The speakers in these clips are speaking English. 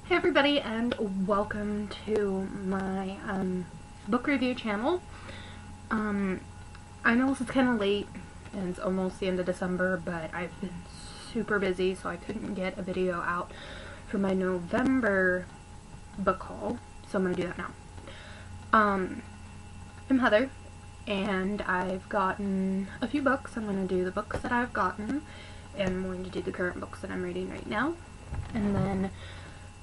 Hey everybody, and welcome to my book review channel. I know this is kind of late and it's almost the end of December, but I've been super busy, so I couldn't get a video out for my November book haul, so I'm going to do that now. I'm Heather, and I've gotten a few books. I'm going to do the books that I've gotten, and I'm going to do the current books that I'm reading right now. And then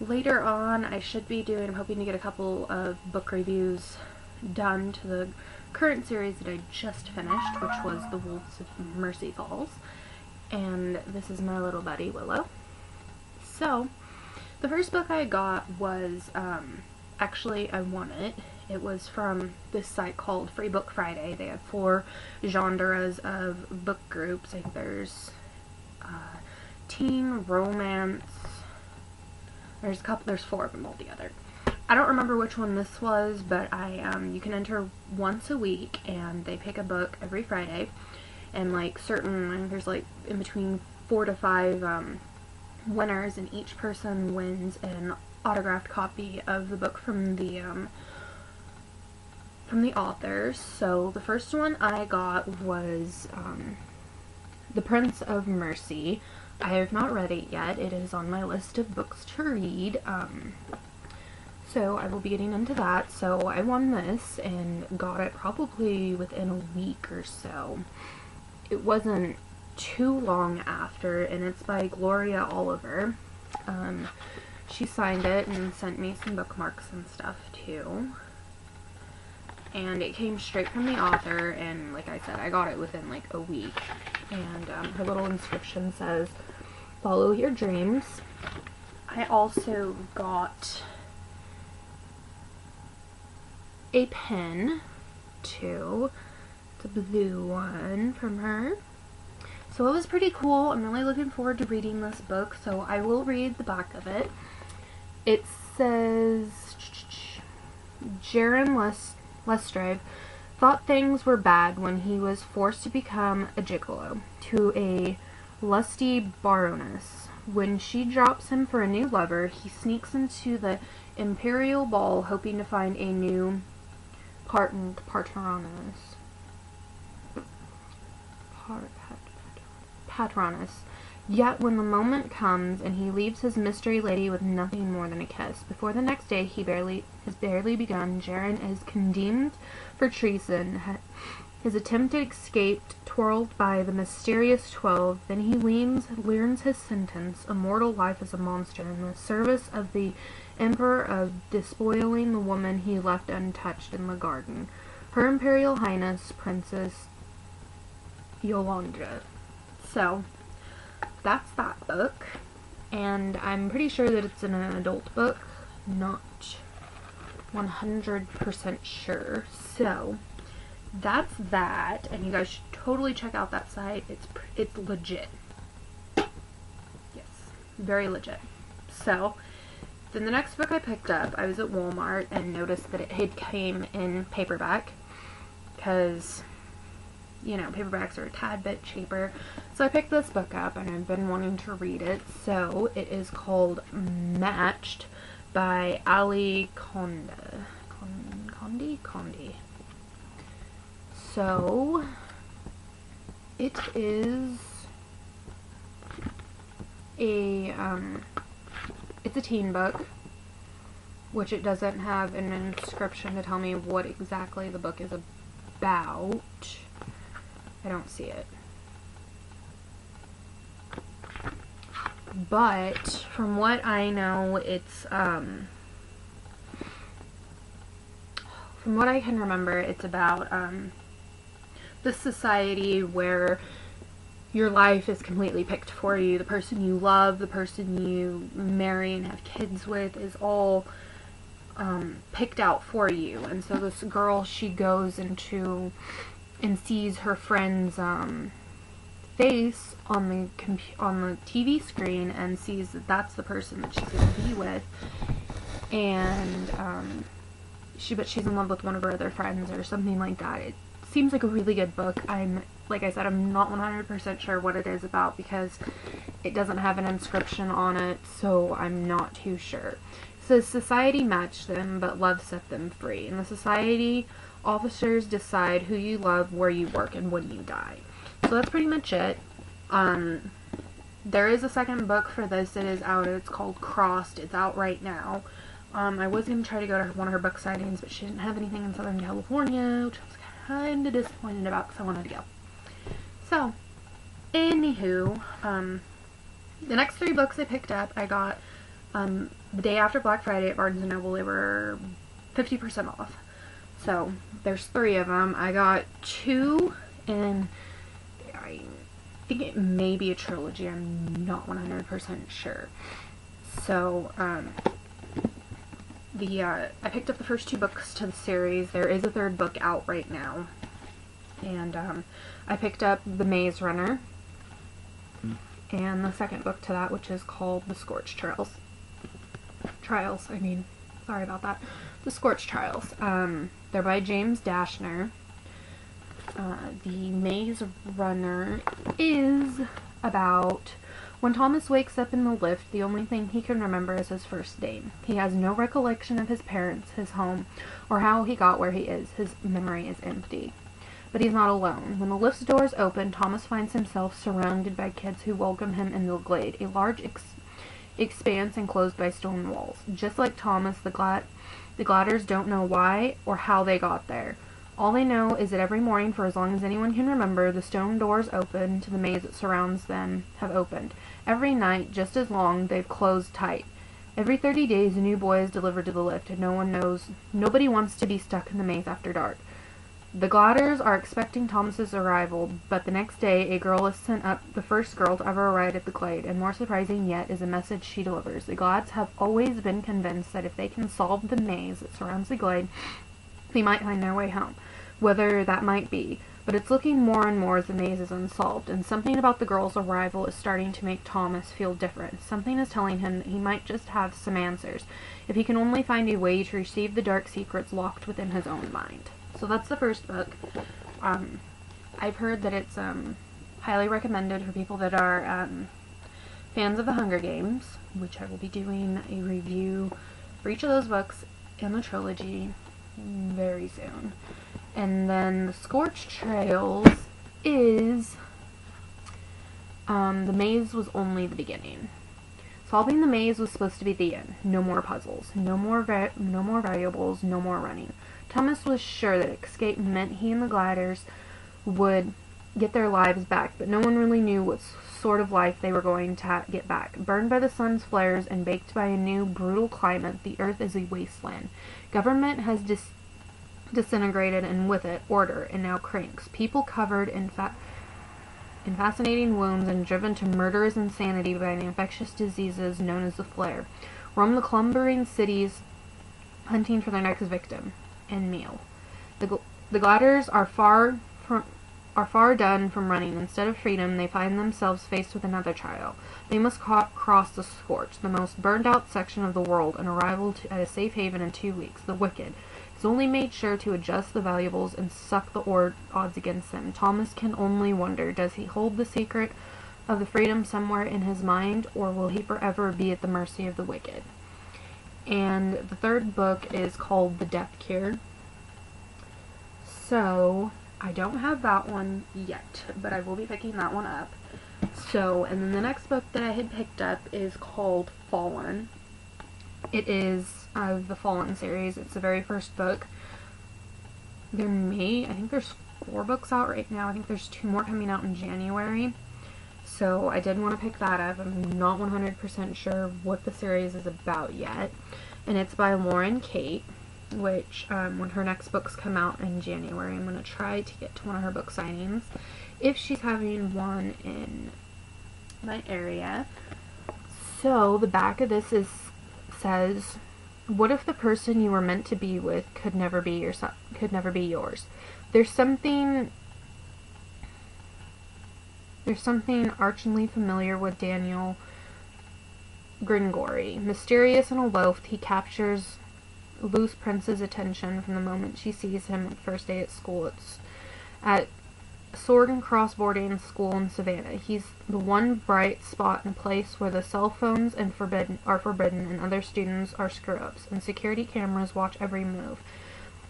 later on, I'm hoping to get a couple of book reviews done to the current series that I just finished, which was The Wolves of Mercy Falls. And this is my little buddy, Willow. So, the first book I got was, actually, I won it. It was from this site called Free Book Friday. They have 4 genres of book groups. I think there's teen, romance. There's 4 of them altogether. I don't remember which one this was, but you can enter once a week, and they pick a book every Friday, and there's in between 4 to 5 winners, and each person wins an autographed copy of the book from the authors. So the first one I got was The Prince of Mercy. I have not read it yet. It is on my list of books to read, so I will be getting into that. So I won this and got it probably within a week or so. It wasn't too long after, and it's by Gloria Oliver. She signed it and sent me some bookmarks and stuff too. And it came straight from the author, and like I said, I got it within like a week. And her little inscription says, "Follow your dreams." I also got a pen too. It's a blue one from her. So it was pretty cool. I'm really looking forward to reading this book, so I will read the back of it. It says, Jaron Lestrade thought things were bad when he was forced to become a gigolo to a lusty baroness. When she drops him for a new lover, he sneaks into the imperial ball hoping to find a new patroness. Yet when the moment comes and he leaves his mystery lady with nothing more than a kiss, before the next day has barely begun, Jaron is condemned for treason, his attempted escape twirled by the mysterious 12. Then he learns his sentence, a mortal life as a monster, in the service of the Emperor, of despoiling the woman he left untouched in the garden, Her Imperial Highness Princess Yolanda. So that's that book, and I'm pretty sure that it's an adult book, not 100% sure. So that's that, and you guys should totally check out that site. It's legit. Yes, very legit. So then the next book I picked up, I was at Walmart and noticed that it had came in paperback, because you know, paperbacks are a tad bit cheaper. So I picked this book up, and I've been wanting to read it. So it is called Matched by Ali Condi. So it is it's a teen book, which it doesn't have an inscription to tell me what exactly the book is about. I don't see it. But from what I know, it's from what I can remember, it's about this society where your life is completely picked for you. The person you love, the person you marry and have kids with is all picked out for you. And so this girl, she goes into and sees her friend's face on the TV screen, and sees that that's the person that she's going to be with, and she's in love with one of her other friends or something like that. It seems like a really good book. I'm like I said, I'm not 100% sure what it is about because it doesn't have an inscription on it, so I'm not too sure. It says, society matched them, but love set them free. In the society, officers decide who you love, where you work, and when you die. So that's pretty much it. There is a second book for this. It is out. It's called Crossed. It's out right now. I was going to try to go to one of her book signings, but she didn't have anything in Southern California, which I was kind of disappointed about because I wanted to go. So, anywho, the next 3 books I picked up, I got the day after Black Friday at Barnes & Noble. They were 50% off. So, there's 3 of them. I got 2, and I think it may be a trilogy. I'm not 100% sure. So, I picked up the first 2 books to the series. There is a 3rd book out right now. And, I picked up The Maze Runner. And the second book to that, which is called The Scorch Trials. Sorry about that. The Scorch Trials. They're by James Dashner. The Maze Runner is about when Thomas wakes up in the lift, the only thing he can remember is his first name. He has no recollection of his parents, his home, or how he got where he is. His memory is empty. But he's not alone. When the lift's doors open, Thomas finds himself surrounded by kids who welcome him into the glade, a large expanse enclosed by stone walls. Just like Thomas, the gliders don't know why or how they got there. All they know is that every morning, for as long as anyone can remember, the stone doors open to the maze that surrounds them have opened. Every night, just as long, they've closed tight. Every 30 days, a new boy is delivered to the lift, and nobody wants to be stuck in the maze after dark. The gliders are expecting Thomas's arrival, but the next day, a girl is sent up, the first girl to ever arrive at the glade, and more surprising yet is a message she delivers. The glides have always been convinced that if they can solve the maze that surrounds the glade, they might find their way home, whether that might be. But it's looking more and more as the maze is unsolved, and something about the girl's arrival is starting to make Thomas feel different. Something is telling him that he might just have some answers, if he can only find a way to receive the dark secrets locked within his own mind. So that's the first book. I've heard that it's highly recommended for people that are fans of the Hunger Games, which I will be doing a review for each of those books in the trilogy very soon. And then the Scorch Trails is the maze was only the beginning. Solving the maze was supposed to be the end. No more puzzles, no more variables, no more running. Thomas was sure that escape meant he and the gliders would get their lives back, but no one really knew what sort of life they were going to get back. Burned by the sun's flares and baked by a new, brutal climate, the earth is a wasteland. Government has disintegrated, and with it, order, and now cranks. People covered in fascinating wounds and driven to murderous insanity by the infectious diseases known as the flare, roam the clumbering cities hunting for their next victim and meal. The gliders are far done from running. Instead of freedom, they find themselves faced with another trial. They must cross the Scorch, the most burned-out section of the world, and arrival at a safe haven in 2 weeks. The wicked is only made sure to adjust the valuables and suck the odds against them. Thomas can only wonder, does he hold the secret of the freedom somewhere in his mind, or will he forever be at the mercy of the wicked? And the third book is called The Death Cure. So, I don't have that one yet, but I will be picking that one up. So, and then the next book that I had picked up is called Fallen. It is of the Fallen series. It's the very first book. I think there's 4 books out right now. I think there's 2 more coming out in January. So I did want to pick that up. I'm not 100% sure what the series is about yet. And it's by Lauren Kate, which when her next books come out in January, I'm going to try to get to one of her book signings, if she's having one in my area. So the back of this says, what if the person you were meant to be with could never be yours? There's something archly familiar with Daniel Gringory. Mysterious and aloof, he captures Luce Prince's attention from the moment she sees him the first day at school. sword and cross boarding school in Savannah. He's the one bright spot in a place where the cell phones are forbidden and other students are screw-ups, and security cameras watch every move.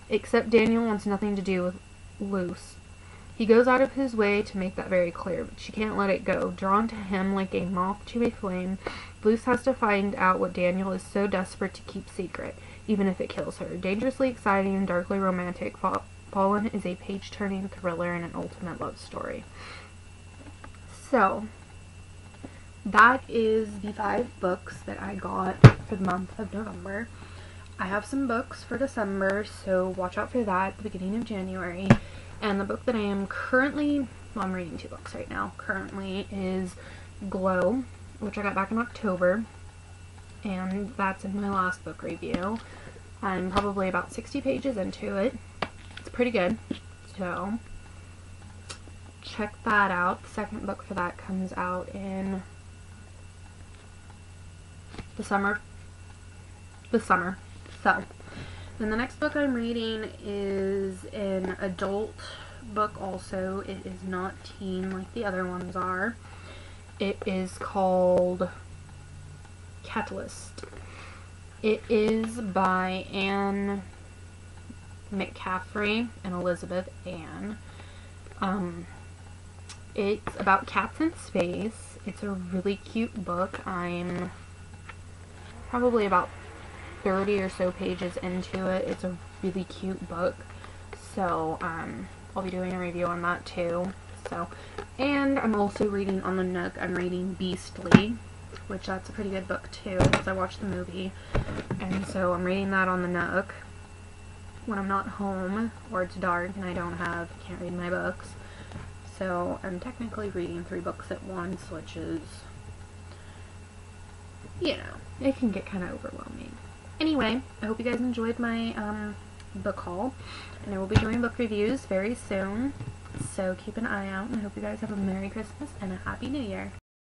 Except Daniel wants nothing to do with Luce. He goes out of his way to make that very clear, but she can't let it go. Drawn to him like a moth to a flame, Luce has to find out what Daniel is so desperate to keep secret, even if it kills her. Dangerously exciting and darkly romantic, Fallen is a page-turning thriller and an ultimate love story. So, that is the 5 books that I got for the month of November. I have some books for December, so watch out for that at the beginning of January. And the book that I am currently, well, I'm reading 2 books right now, currently is Glow, which I got back in October, and that's in my last book review. I'm probably about 60 pages into it. It's pretty good, so check that out. The second book for that comes out in the summer. So, then the next book I'm reading is an adult book also. It is not teen like the other ones are. It is called Catalyst. It is by Anne McCaffrey and Elizabeth Ann. It's about cats in space. It's a really cute book. I'm probably about 30 or so pages into it. It's a really cute book. So, I'll be doing a review on that too. So, and I'm also reading on the Nook. I'm reading Beastly, which that's a pretty good book too, because I watched the movie. And so I'm reading that on the Nook when I'm not home, or it's dark and I can't read my books. So I'm technically reading 3 books at once, which is, you know, it can get kind of overwhelming. Anyway, I hope you guys enjoyed my book haul, and I will be doing book reviews very soon, so keep an eye out, and I hope you guys have a Merry Christmas and a Happy New Year.